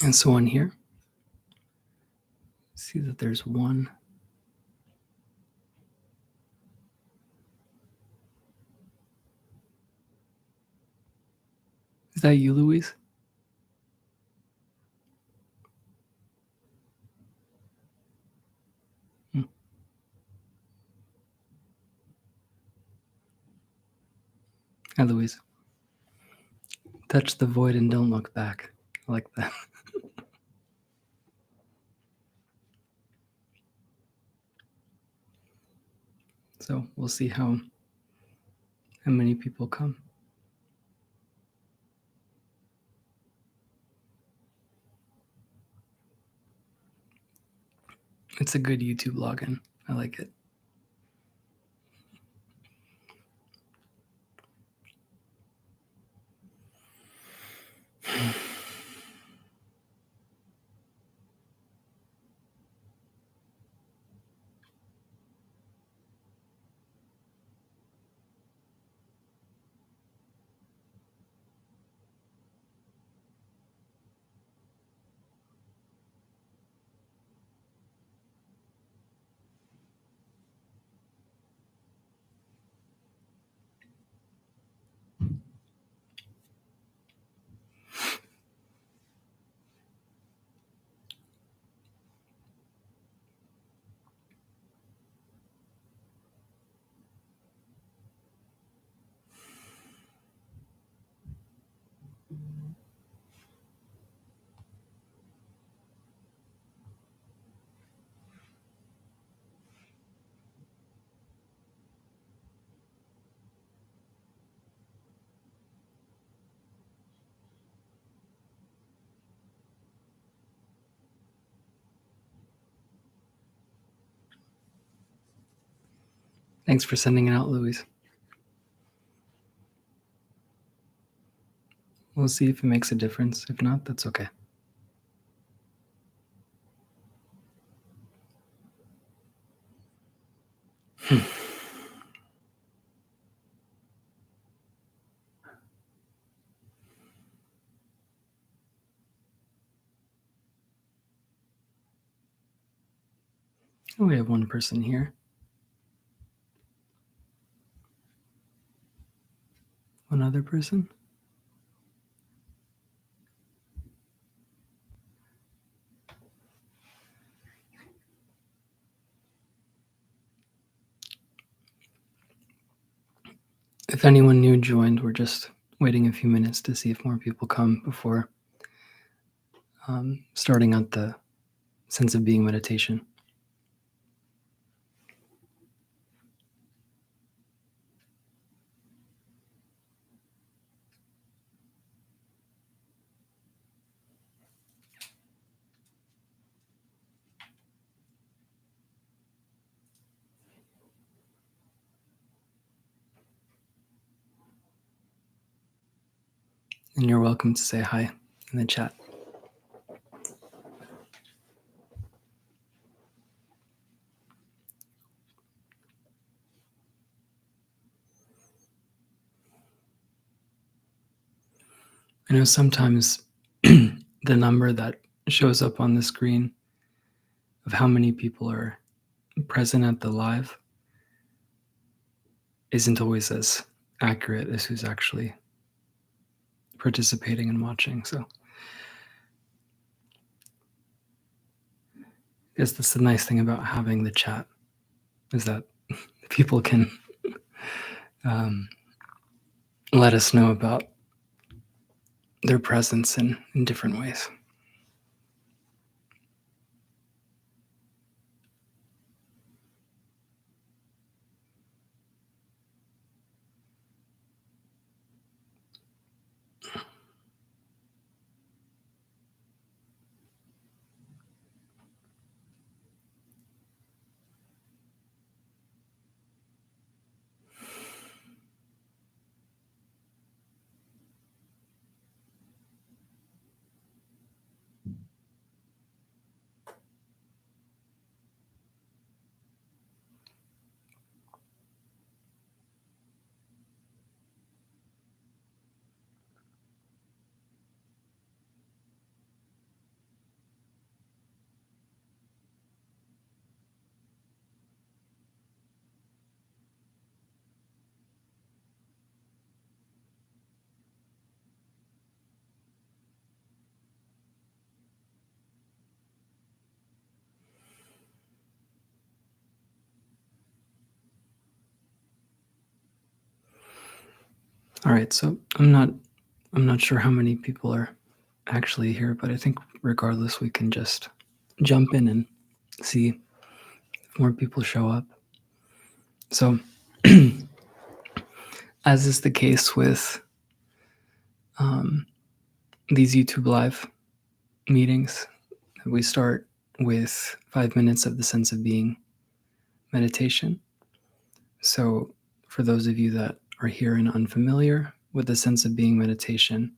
And so on here, see that there's one. Is that you, Louise? Hi, Louise. Touch the void and don't look back. I like that. So we'll see how many people come. It's a good YouTube login. I like it. Thanks for sending it out, Louise. We'll see if it makes a difference. If not, that's okay. Oh, we have one person here. One other person. If anyone new joined, we're just waiting a few minutes to see if more people come before starting out the sense of being meditation. And you're welcome to say hi in the chat. I know sometimes the number that shows up on the screen of how many people are present at the live isn't always as accurate as who's actually participating and watching. So I guess that's the nice thing about having the chat, is that people can let us know about their presence in different ways. All right, so I'm not sure how many people are actually here, but I think regardless we can just jump in and see if more people show up. So as is the case with these YouTube live meetings, we start with 5 minutes of the sense of being meditation. So for those of you that are here and unfamiliar with the sense of being meditation,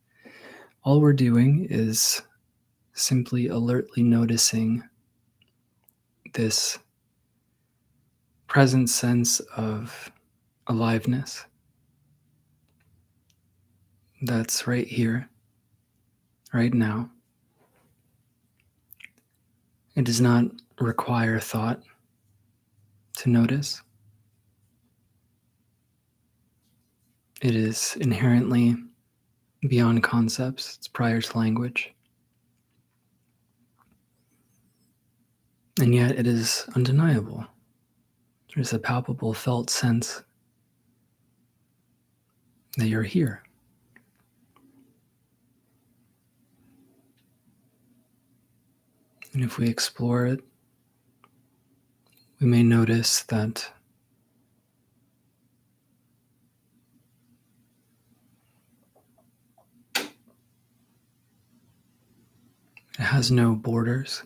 all we're doing is simply alertly noticing this present sense of aliveness that's right here, right now. It does not require thought to notice. It is inherently beyond concepts, it's prior to language. And yet it is undeniable. There's a palpable felt sense that you're here. And if we explore it, we may notice that it has no borders.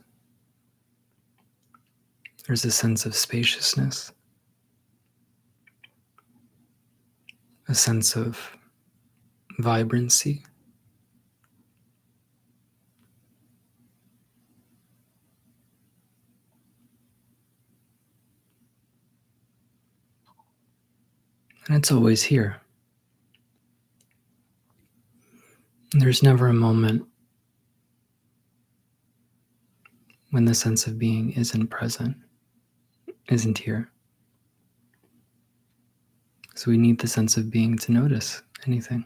There's a sense of spaciousness, a sense of vibrancy. And it's always here. And there's never a moment when the sense of being isn't present, isn't here. So we need the sense of being to notice anything,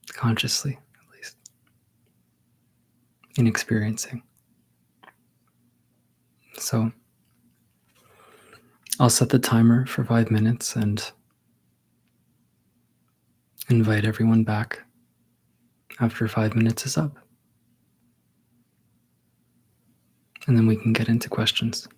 consciously at least, in experiencing. So I'll set the timer for 5 minutes and invite everyone back after 5 minutes is up. And then we can get into questions.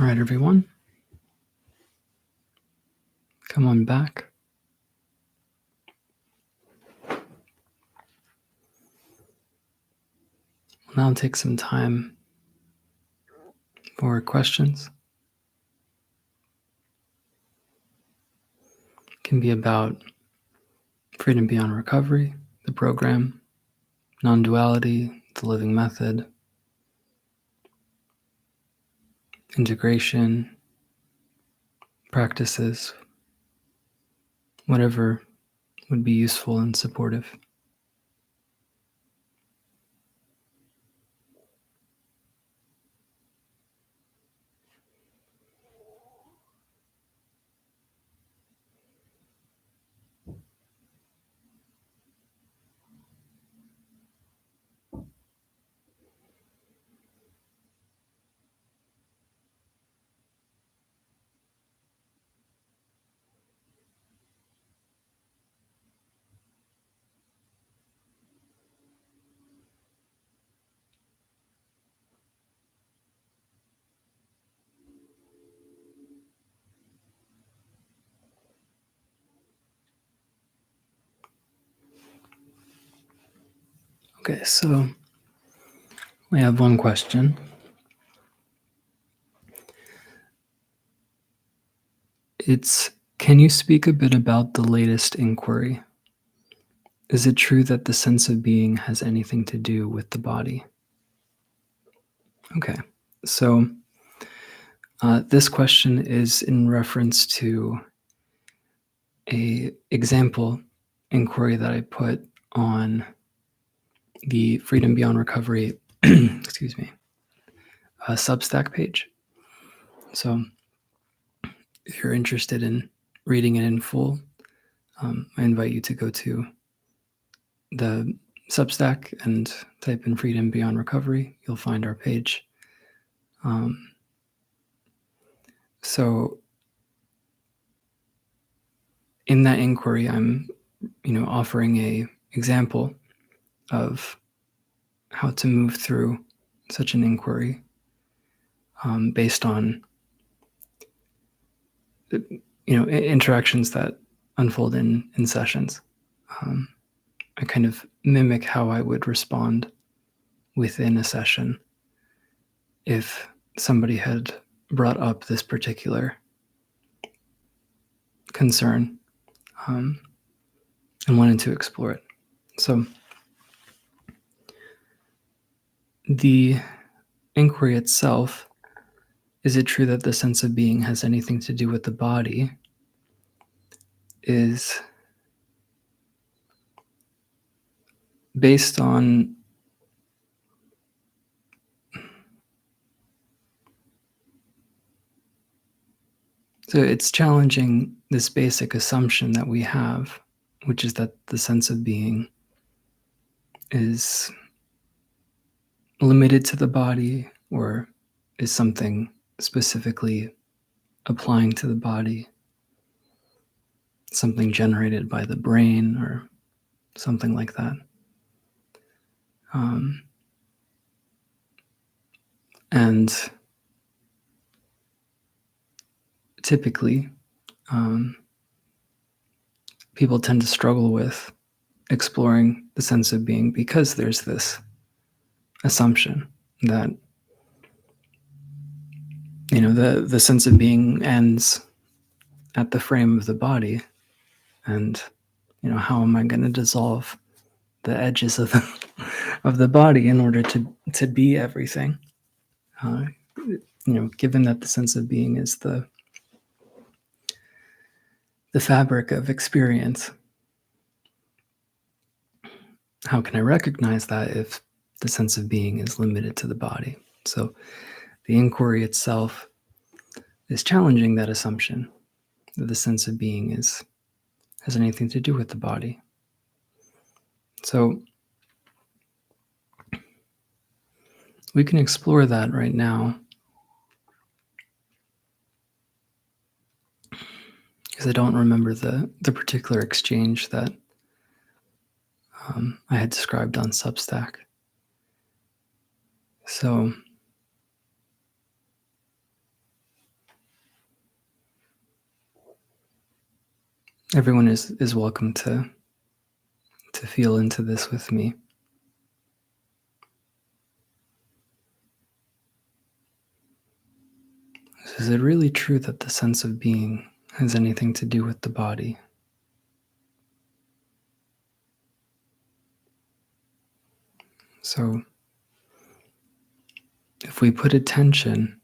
All right, everyone, come on back. We'll now take some time for questions. It can be about freedom beyond recovery, the program, non-duality, the living method, integration, practices, whatever would be useful and supportive. Okay, so we have one question. It's, can you speak a bit about the latest inquiry? Is it true that the sense of being has anything to do with the body? Okay, so this question is in reference to a example inquiry that I put on the Freedom Beyond Recovery, excuse me, Substack page. So if you're interested in reading it in full, I invite you to go to the Substack and type in Freedom Beyond Recovery. You'll find our page. So in that inquiry, I'm, offering a example of how to move through such an inquiry based on interactions that unfold in sessions. I kind of mimic how I would respond within a session if somebody had brought up this particular concern and wanted to explore it. So the inquiry itself, is it true that the sense of being has anything to do with the body, is based on so it's challenging this basic assumption that we have, which is that the sense of being is limited to the body or is something specifically applying to the body, something generated by the brain or something like that. And typically, people tend to struggle with exploring the sense of being because there's this assumption that the sense of being ends at the frame of the body, and how am I going to dissolve the edges of the body in order to be everything? Given that the sense of being is the fabric of experience, how can I recognize that if the sense of being is limited to the body? So the inquiry itself is challenging that assumption that the sense of being has anything to do with the body. So we can explore that right now, because I don't remember the particular exchange that I had described on Substack. So Everyone is welcome to feel into this with me. Is it really true that the sense of being has anything to do with the body? So, if we put attention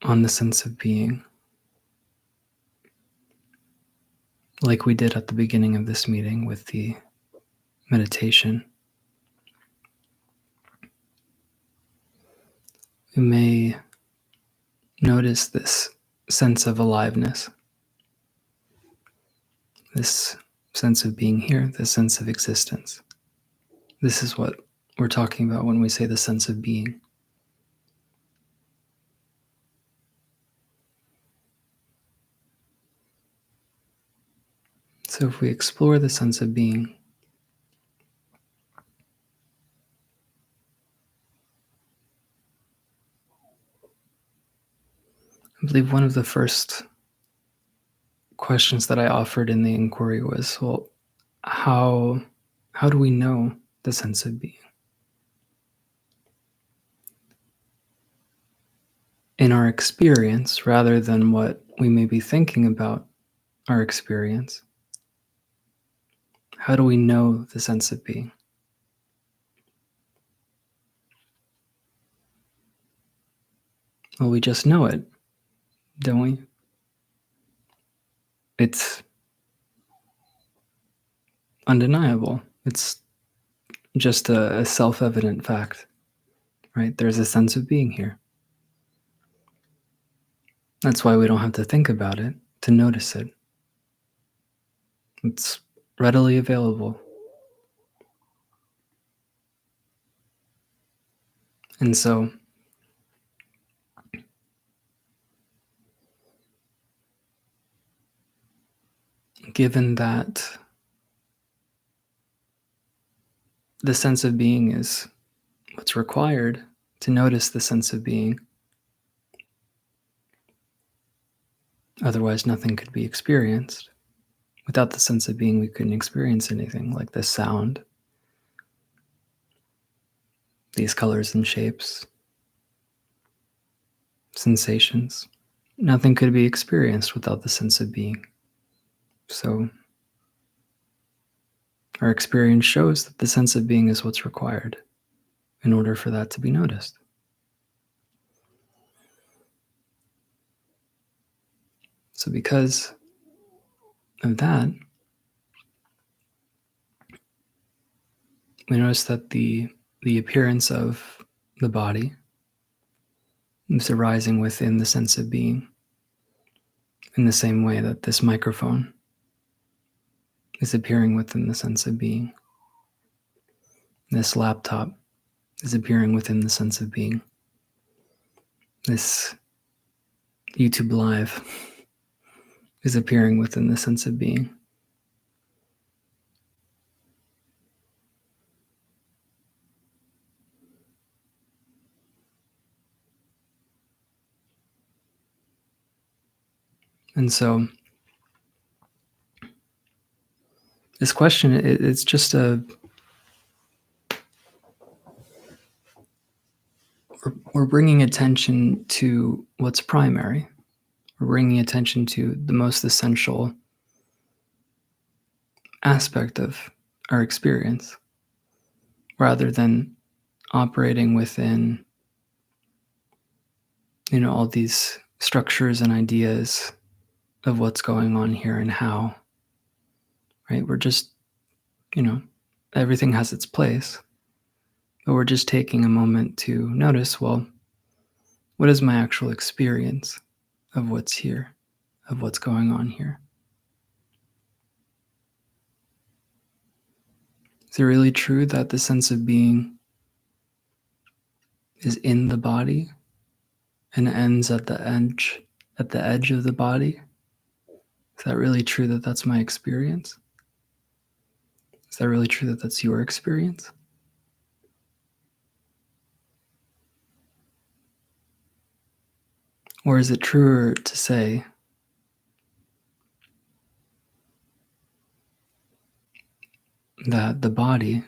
on the sense of being, like we did at the beginning of this meeting with the meditation, we may notice this sense of aliveness, this sense of being here, this sense of existence. This is what we're talking about when we say the sense of being. So if we explore the sense of being, I believe one of the first questions that I offered in the inquiry was, well, how do we know the sense of being? In our experience, rather than what we may be thinking about our experience, how do we know the sense of being? Well, we just know it, don't we? It's undeniable. It's just a self-evident fact, right? There's a sense of being here. That's why we don't have to think about it to notice it. It's readily available. And so, given that the sense of being is what's required to notice the sense of being, otherwise, nothing could be experienced. Without the sense of being, we couldn't experience anything like the sound, these colors and shapes, sensations. Nothing could be experienced without the sense of being. So, our experience shows that the sense of being is what's required in order for that to be noticed. So, because of that, we notice that the appearance of the body is arising within the sense of being in the same way that this microphone is appearing within the sense of being. This laptop is appearing within the sense of being. This YouTube Live is appearing within the sense of being. And so this question, it's just we're bringing attention to what's primary. We're bringing attention to the most essential aspect of our experience rather than operating within, all these structures and ideas of what's going on here and how, right? We're just, everything has its place, but we're just taking a moment to notice, well, what is my actual experience of what's here, of what's going on here? Is it really true that the sense of being is in the body and ends at the edge of the body? Is that really true that that's my experience? Is that really true that that's your experience? Or is it truer to say that the body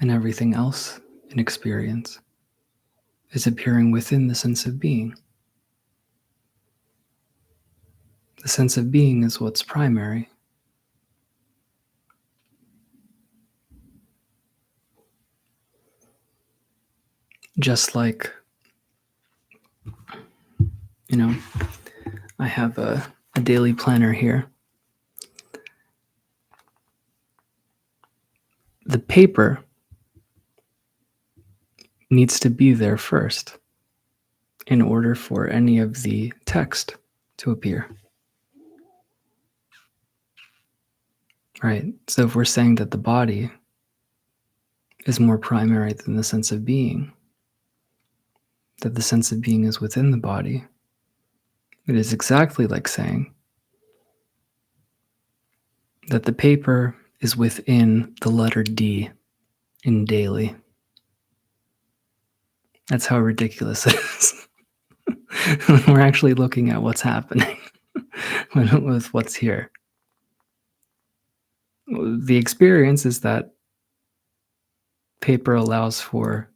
and everything else in experience is appearing within the sense of being. The sense of being is what's primary. Just like, I have a daily planner here. The paper needs to be there first in order for any of the text to appear. Right? So if we're saying that the body is more primary than the sense of being, that the sense of being is within the body, it is exactly like saying that the paper is within the letter D in daily. That's how ridiculous it is. We're actually looking at what's happening with what's here. The experience is that paper allows for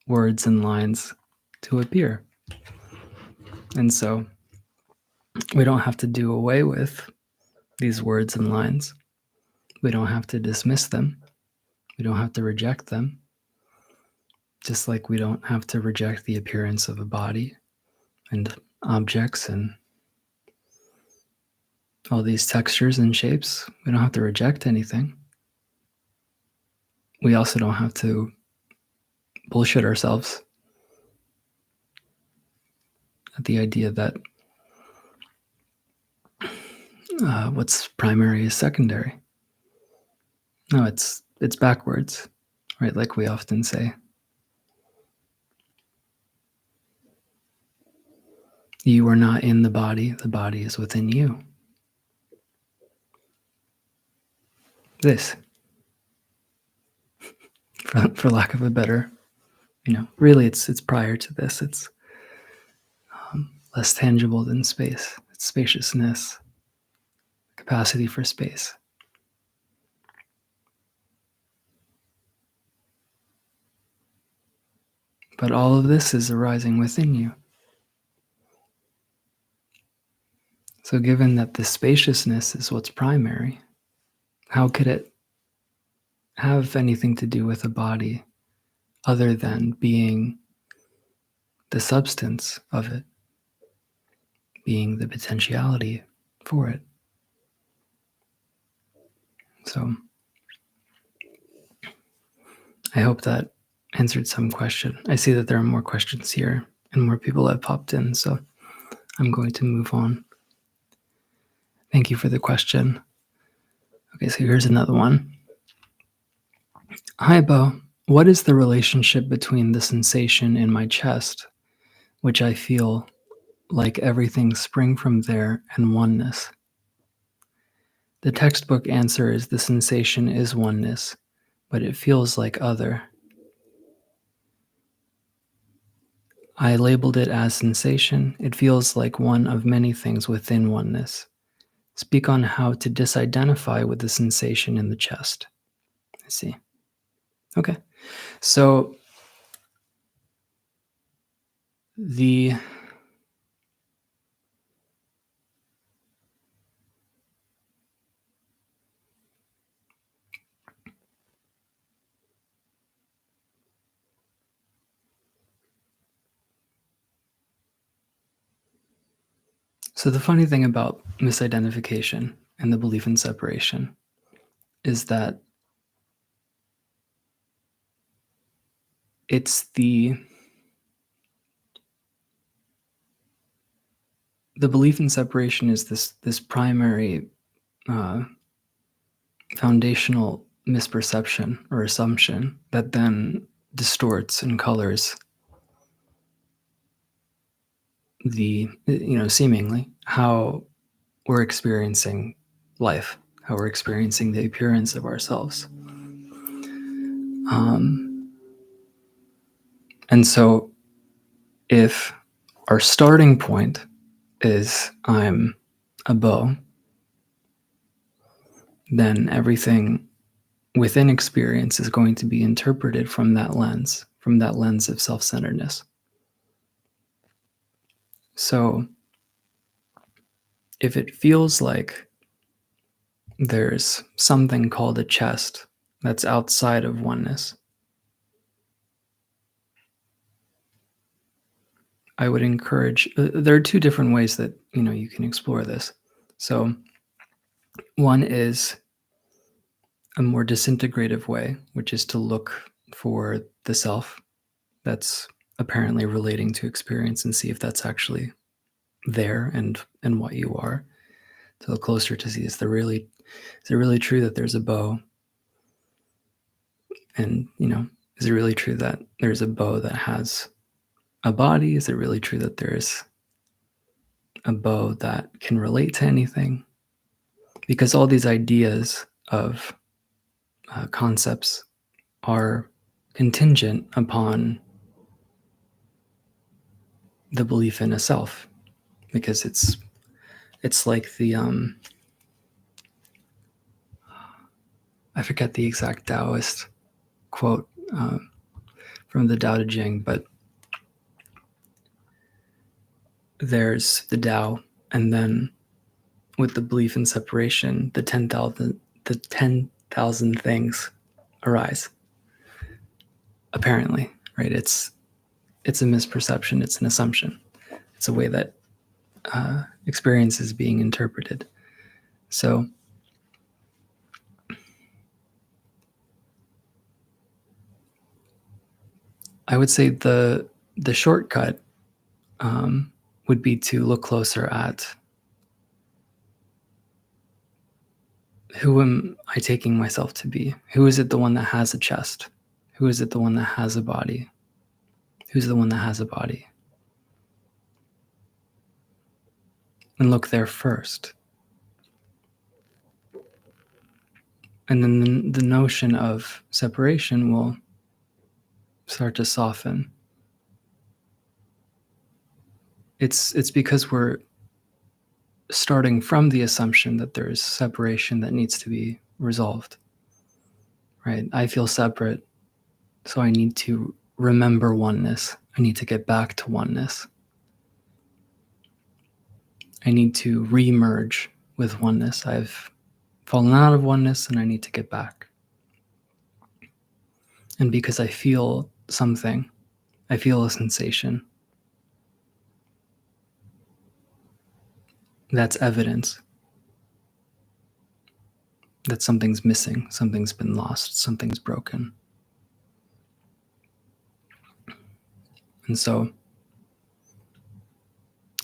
words and lines to appear. And so we don't have to do away with these words and lines. We don't have to dismiss them. We don't have to reject them. Just like we don't have to reject the appearance of a body and objects and all these textures and shapes. We don't have to reject anything. We also don't have to bullshit ourselves at the idea that what's primary is secondary. No, it's backwards, right? Like we often say. You are not in the body is within you. This, for lack of a better, really it's prior to this. It's less tangible than space. It's spaciousness, capacity for space. But all of this is arising within you. So given that the spaciousness is what's primary, how could it have anything to do with a body other than being the substance of it, being the potentiality for it? So I hope that answered some question. I see that there are more questions here and more people have popped in, so I'm going to move on. Thank you for the question. Okay, so here's another one. Hi, Boh. What is the relationship between the sensation in my chest, which I feel like everything spring from there, and oneness? The textbook answer is the sensation is oneness, but it feels like other. I labeled it as sensation. It feels like one of many things within oneness. Speak on how to disidentify with the sensation in the chest. I see. Okay. So the funny thing about misidentification and the belief in separation is that it's the belief in separation is this primary foundational misperception or assumption that then distorts and colors the seemingly how we're experiencing life, how we're experiencing the appearance of ourselves. And so if our starting point is I'm a Boh, then everything within experience is going to be interpreted from that lens of self-centeredness. So if it feels like there's something called a chest that's outside of oneness, I would encourage, there are two different ways that, you can explore this. So one is a more disintegrative way, which is to look for the self that's apparently relating to experience and see if that's actually there and what you are. To look closer to see, is it really true that there's a bow? And, is it really true that there's a bow that has a body? Is it really true that there's a bow that can relate to anything? Because all these ideas of concepts are contingent upon the belief in a self, because it's like the I forget the exact Taoist quote from the Tao Te Ching, but there's the Tao, and then with the belief in separation, the 10,000 things arise. Apparently, right? It's a misperception. It's an assumption. It's a way that experience is being interpreted. So I would say the shortcut would be to look closer at who am I taking myself to be? Who is it the one that has a chest? Who is it the one that has a body? Who's the one that has a body? And look there first. And then the notion of separation will start to soften. It's because we're starting from the assumption that there's separation that needs to be resolved, right? I feel separate, so I need to remember oneness. I need to get back to oneness. I need to re-merge with oneness. I've fallen out of oneness and I need to get back. And because I feel something, I feel a sensation, that's evidence that something's missing, something's been lost, something's broken. And so,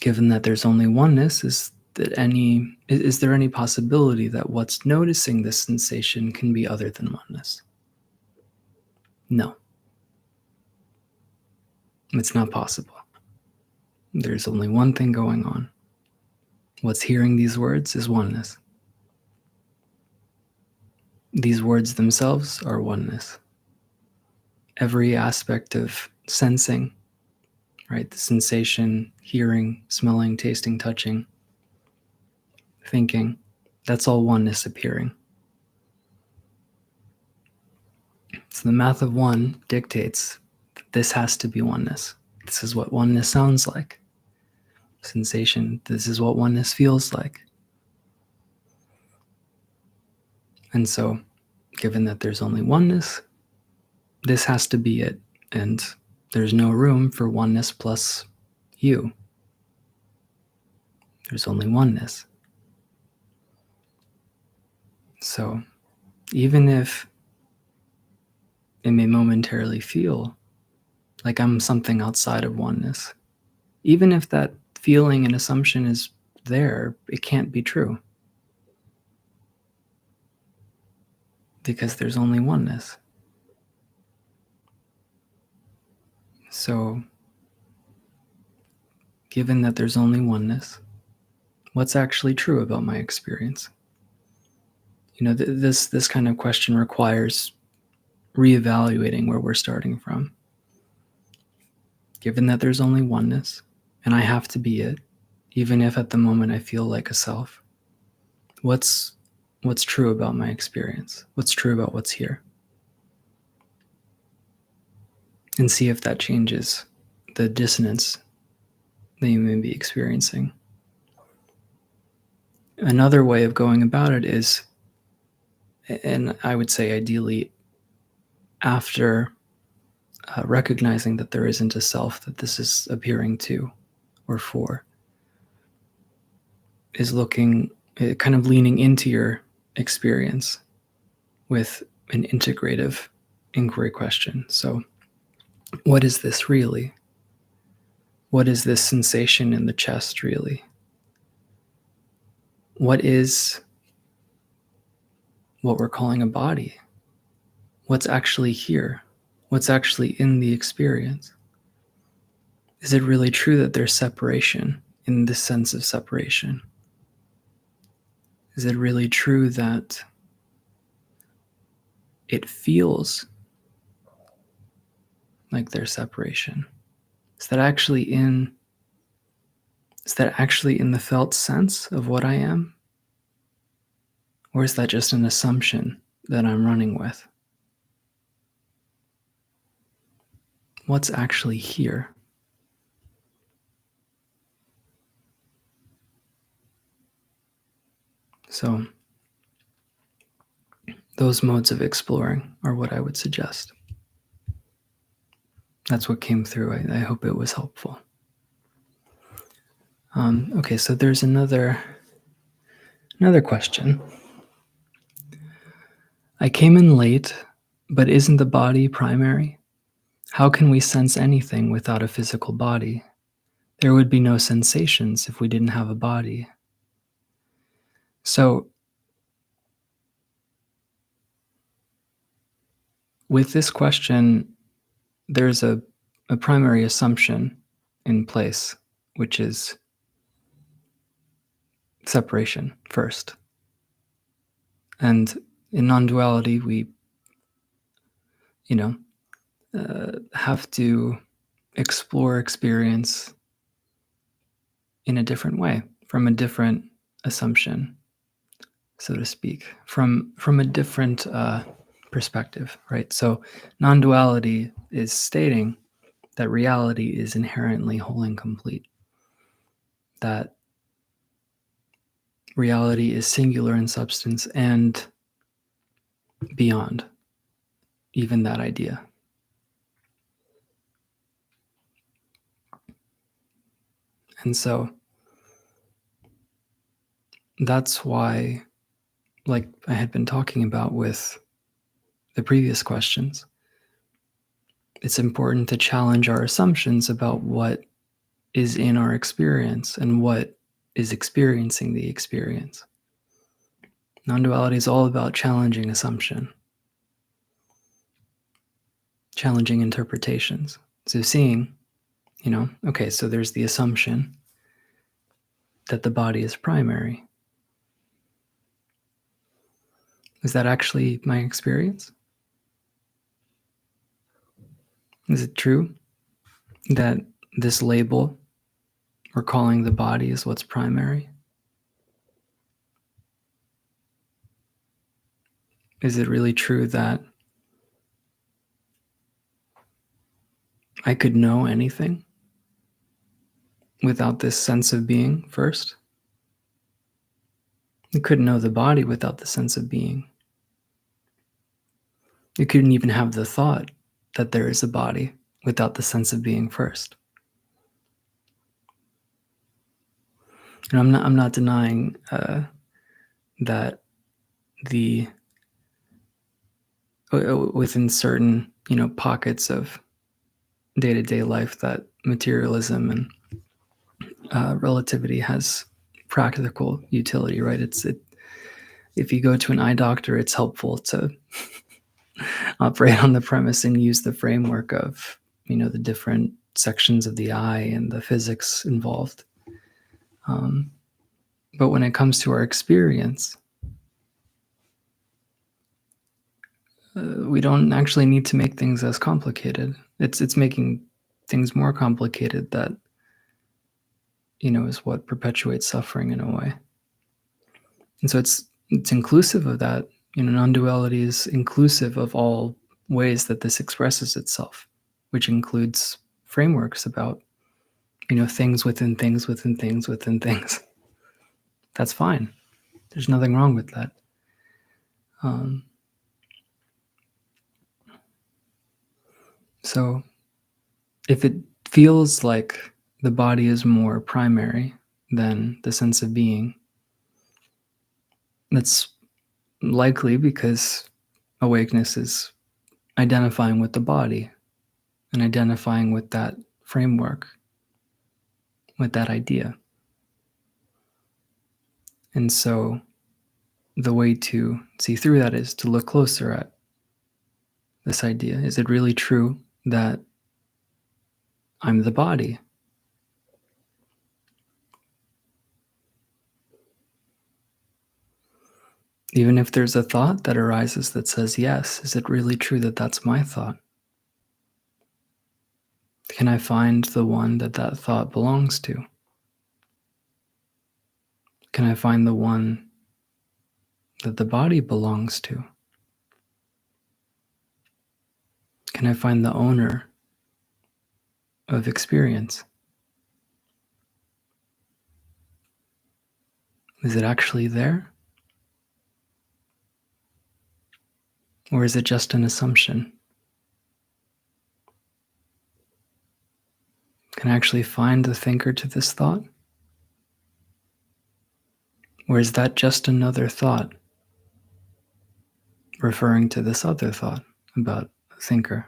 given that there's only oneness, is there any possibility that what's noticing this sensation can be other than oneness? No. It's not possible. There's only one thing going on. What's hearing these words is oneness. These words themselves are oneness. Every aspect of sensing, right? The sensation, hearing, smelling, tasting, touching, thinking, that's all oneness appearing. So the math of one dictates that this has to be oneness. This is what oneness sounds like. Sensation, this is what oneness feels like. And so, given that there's only oneness, this has to be it. And there's no room for oneness plus you. There's only oneness. So, even if it may momentarily feel like I'm something outside of oneness, even if that feeling and assumption is there, it can't be true. Because there's only oneness. So, given that there's only oneness, what's actually true about my experience? This kind of question requires reevaluating where we're starting from. Given that there's only oneness, and I have to be it, even if at the moment I feel like a self, what's what's true about my experience, what's true about what's here, and see if that changes the dissonance that you may be experiencing. Another way of going about it is, and I would say ideally after recognizing that there isn't a self that this is appearing to or for, is looking, kind of leaning into your experience with an integrative inquiry question. So, what is this really? What is this sensation in the chest really? What is what we're calling a body? What's actually here? What's actually in the experience? Is it really true that there's separation in the sense of separation? Is it really true that it feels like there's separation? Is that actually in the felt sense of what I am? Or is that just an assumption that I'm running with? What's actually here? So, those modes of exploring are what I would suggest. That's what came through. I hope it was helpful. Okay, so there's another question. I came in late, but isn't the body primary? How can we sense anything without a physical body? There would be no sensations if we didn't have a body. So, with this question, there's a primary assumption in place, which is separation first. And in non-duality, we, have to explore experience in a different way, from a different assumption, so to speak, from a different perspective, right? So non-duality is stating that reality is inherently whole and complete, that reality is singular in substance and beyond even that idea. And so that's why, like I had been talking about with the previous questions, it's important to challenge our assumptions about what is in our experience and what is experiencing the experience. Non-duality is all about challenging assumption, challenging interpretations. So seeing, okay, so there's the assumption that the body is primary. Is that actually my experience? Is it true that this label we're calling the body is what's primary? Is it really true that I could know anything without this sense of being first? You couldn't know the body without the sense of being. You couldn't even have the thought that there is a body without the sense of being first. And I'm not denying that the within certain pockets of day-to-day life that materialism and relativity has practical utility, right? If you go to an eye doctor, it's helpful to operate on the premise and use the framework of the different sections of the eye and the physics involved. But when it comes to our experience, we don't actually need to make things as complicated. It's making things more complicated that is what perpetuates suffering in a way. And so it's it's inclusive of that. Non-duality is inclusive of all ways that this expresses itself, which includes frameworks about, things within things within things within things. That's fine. There's nothing wrong with that. So if it feels like the body is more primary than the sense of being, that's likely because awakeness is identifying with the body and identifying with that framework, with that idea. And so the way to see through that is to look closer at this idea. Is it really true that I'm the body? Even if there's a thought that arises that says yes, is it really true that that's my thought? Can I find the one that that thought belongs to? Can I find the one that the body belongs to? Can I find the owner of experience? Is it actually there? Or is it just an assumption? Can I actually find the thinker to this thought? Or is that just another thought referring to this other thought about a thinker?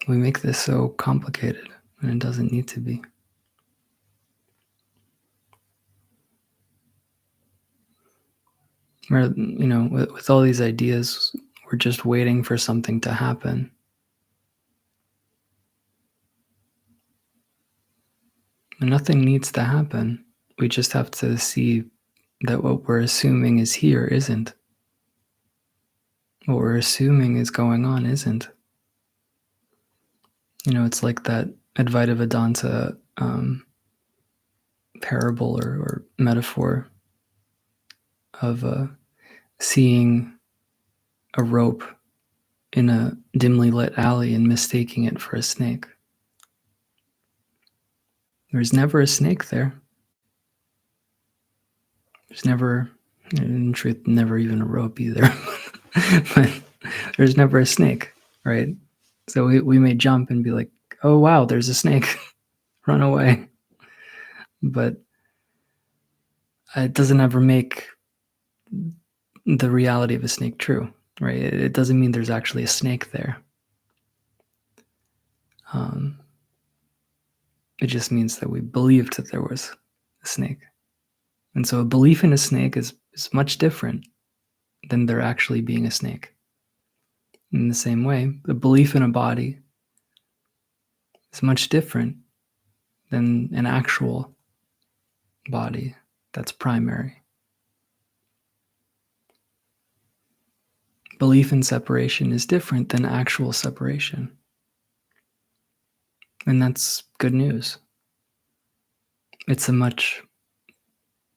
We make this so complicated, and it doesn't need to be. With all these ideas, we're just waiting for something to happen. And nothing needs to happen. We just have to see that what we're assuming is here isn't. What we're assuming is going on isn't. It's like that Advaita-Vedanta parable or metaphor of seeing a rope in a dimly lit alley and mistaking it for a snake. There's never a snake there. There's never, in truth, never even a rope either. But there's never a snake, right? So we may jump and be like, oh, wow, there's a snake. Run away. But it doesn't ever make the reality of a snake true, right? It doesn't mean there's actually a snake there. It just means that we believed that there was a snake. And so a belief in a snake is much different than there actually being a snake. In the same way, the belief in a body is much different than an actual body that's primary. Belief in separation is different than actual separation. And that's good news. It's a much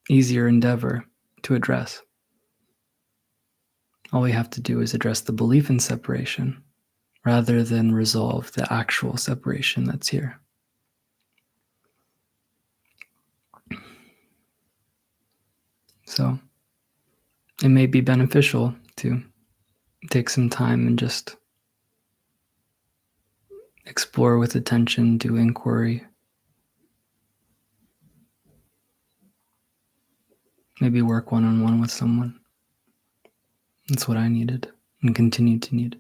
easier endeavor to address. All we have to do is address the belief in separation rather than resolve the actual separation that's here. So it may be beneficial to take some time and just explore with attention, do inquiry. Maybe work one-on-one with someone. That's what I needed and continue to need.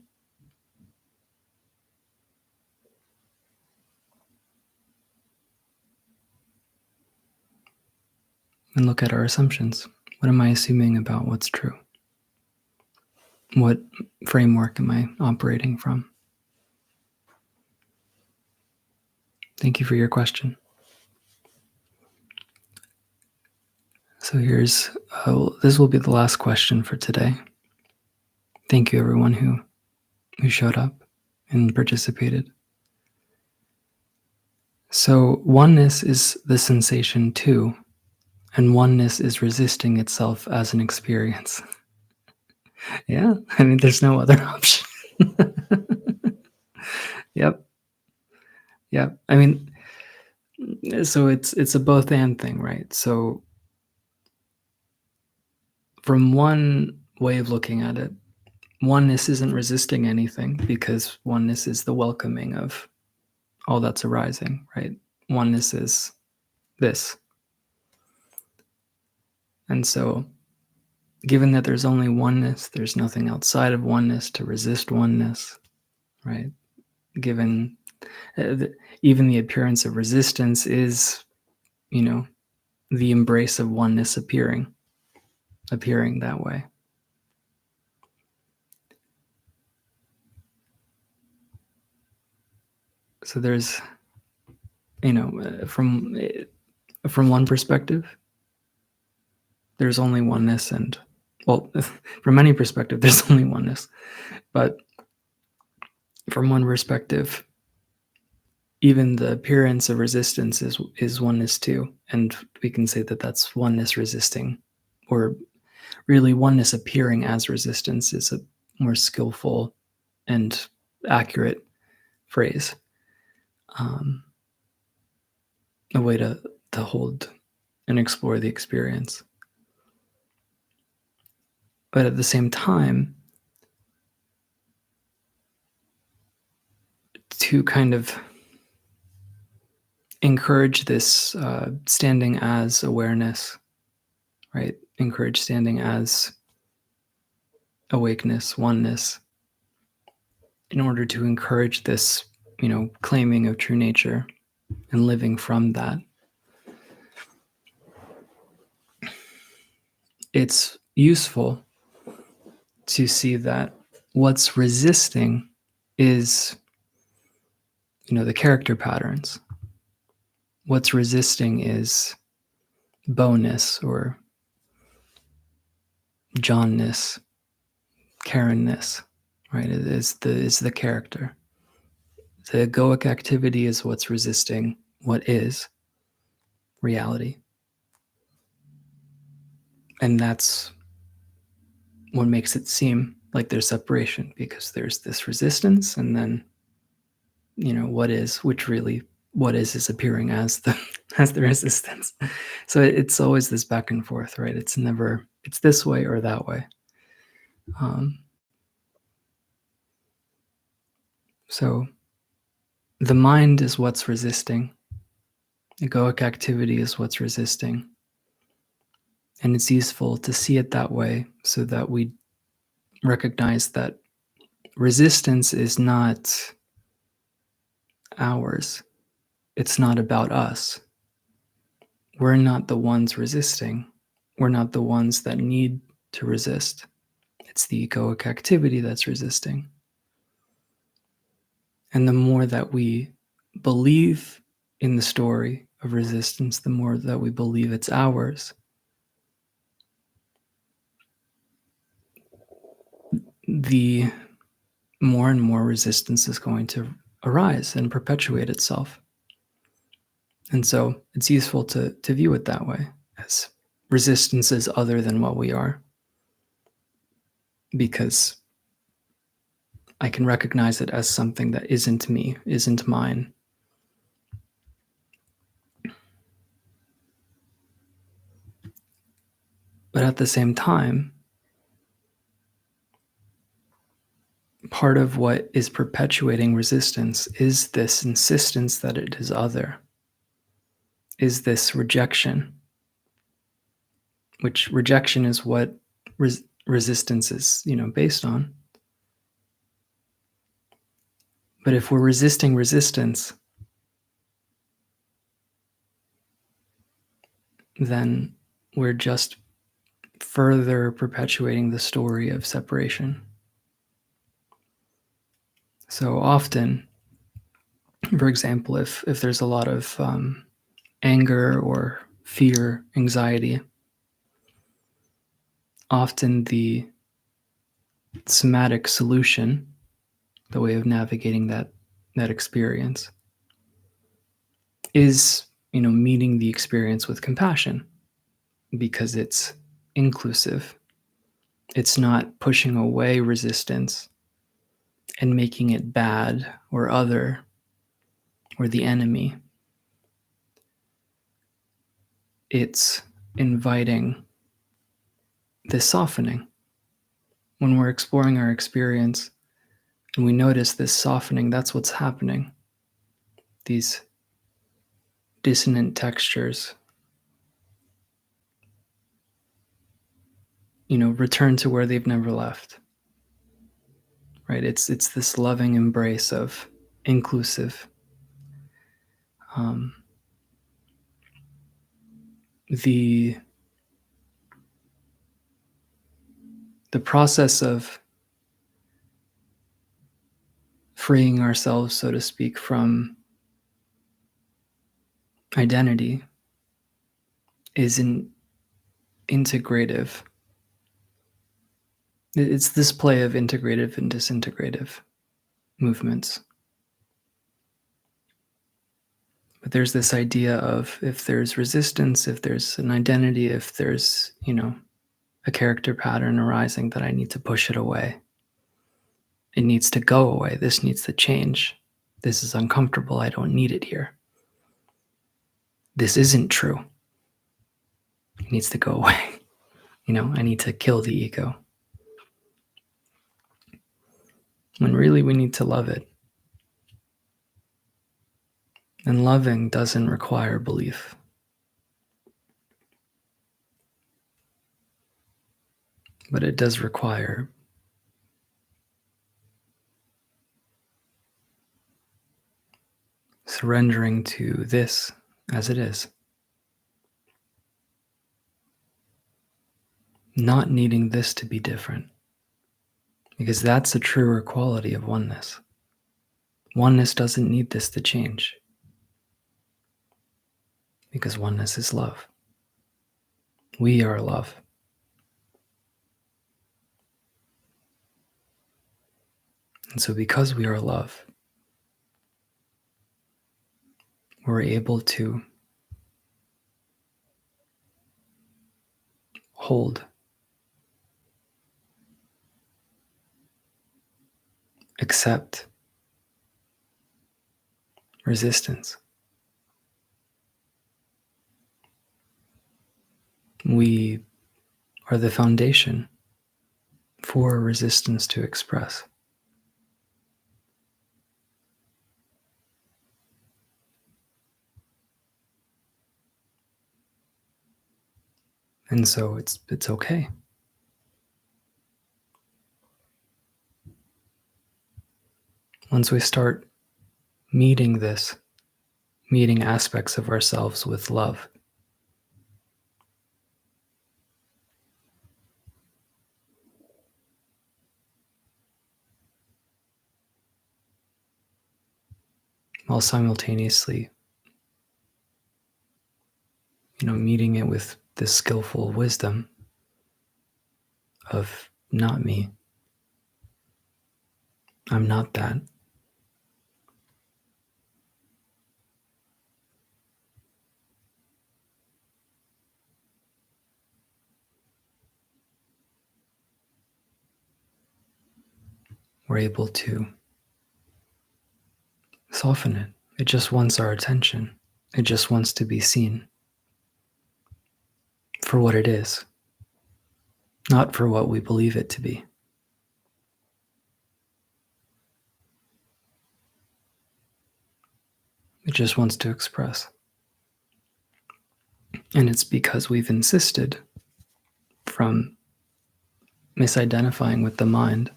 And look at our assumptions. What am I assuming about what's true? What framework am I operating from? Thank you for your question. So here's this will be the last question for today. Thank you, everyone who showed up and participated. So oneness is the sensation too, and oneness is resisting itself as an experience. Yeah, I mean, there's no other option. Yep, yep. I mean, so it's a both and thing, right? So from one way of looking at it, oneness isn't resisting anything because oneness is the welcoming of all that's arising, right? Oneness is this. And so, given that there's only oneness, there's nothing outside of oneness to resist oneness, right? Given even the appearance of resistance is, you know, the embrace of oneness appearing that way. So there's, from one perspective, there's only oneness, and well, from any perspective, there's only oneness. But from one perspective, even the appearance of resistance is oneness too, and we can say that that's oneness resisting, or really oneness appearing as resistance is a more skillful and accurate phrase, a way to hold and explore the experience. But at the same time, to kind of encourage this standing as awareness, right? Encourage standing as awakeness, oneness, in order to encourage this, claiming of true nature and living from that. It's useful to see that what's resisting is, the character patterns. What's resisting is Bohness or Johnness, Karenness, right? It is the character. The egoic activity is what's resisting what is reality. And that's what makes it seem like there's separation, because there's this resistance, and then, what is, which really what is appearing as the as the resistance. So it's always this back and forth, right? It's never, it's this way or that way. So the mind is what's resisting. Egoic activity is what's resisting. And it's useful to see it that way so that we recognize that resistance is not ours. It's not about us. We're not the ones resisting. We're not the ones that need to resist. It's the egoic activity that's resisting. And the more that we believe in the story of resistance, the more that we believe it's ours, the more and more resistance is going to arise and perpetuate itself. And so it's useful to view it that way, as resistance is other than what we are, because I can recognize it as something that isn't me, isn't mine. But at the same time, part of what is perpetuating resistance is this insistence that it is other, is this rejection, which rejection is what resistance is, based on. But if we're resisting resistance, then we're just further perpetuating the story of separation. So often, for example, if there's a lot of anger or fear, anxiety, often the somatic solution, the way of navigating that experience, is meeting the experience with compassion, because it's inclusive. It's not pushing away resistance and making it bad or other or the enemy. It's inviting this softening. When we're exploring our experience and we notice this softening, that's what's happening. These dissonant textures, return to where they've never left. Right? It's this loving embrace of inclusive. The process of freeing ourselves, so to speak, from identity is an integrative. It's this play of integrative and disintegrative movements. But there's this idea of, if there's resistance, if there's an identity, if there's, a character pattern arising, that I need to push it away. It needs to go away. This needs to change. This is uncomfortable. I don't need it here. This isn't true. It needs to go away. I need to kill the ego. When really we need to love it. And loving doesn't require belief. But it does require surrendering to this as it is. Not needing this to be different. Because that's a truer quality of oneness. Oneness doesn't need this to change. Because oneness is love. We are love. And so because we are love, we're able to hold, accept resistance. We are the foundation for resistance to express. And so it's okay. Once we start meeting aspects of ourselves with love, while simultaneously, meeting it with this skillful wisdom of not me. I'm not that. We're able to soften it. It just wants our attention. It just wants to be seen for what it is, not for what we believe it to be. It just wants to express. And it's because we've insisted, from misidentifying with the mind,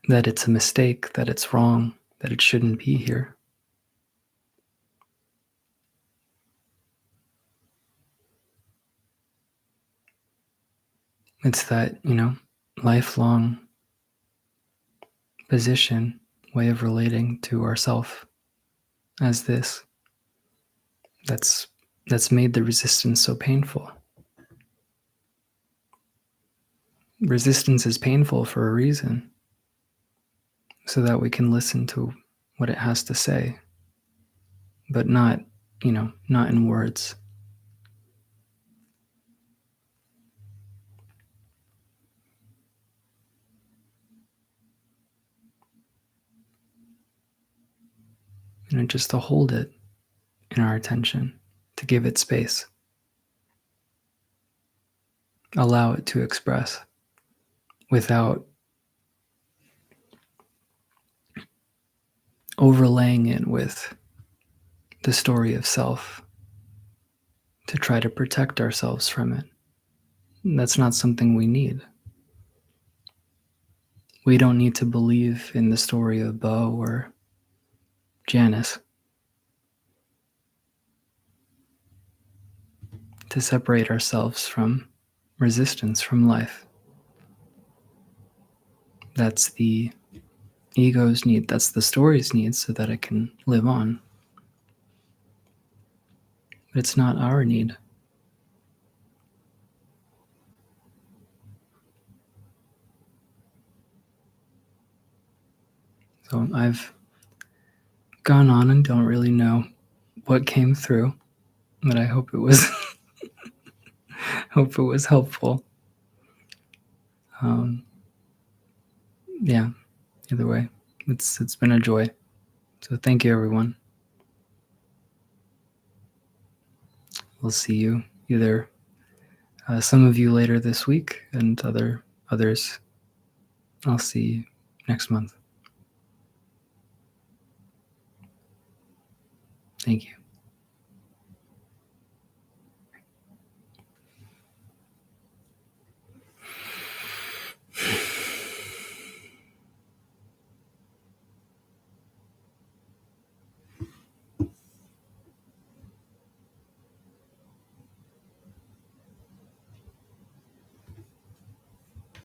that it's a mistake, that it's wrong, that it shouldn't be here. It's that, lifelong position, way of relating to ourself as this, that's made the resistance so painful. Resistance is painful for a reason, so that we can listen to what it has to say, but not, not in words. Just to hold it in our attention, to give it space, allow it to express without overlaying it with the story of self to try to protect ourselves from it. That's not something we need. We don't need to believe in the story of Boh or Janice to separate ourselves from resistance, from life. That's the ego's need, that's the story's need, so that it can live on. But it's not our need. So I've gone on and don't really know what came through, but I hope it was hope it was helpful. Yeah, either way, it's been a joy. So thank you, everyone. We'll see you either some of you later this week, and others I'll see you next month. Thank you.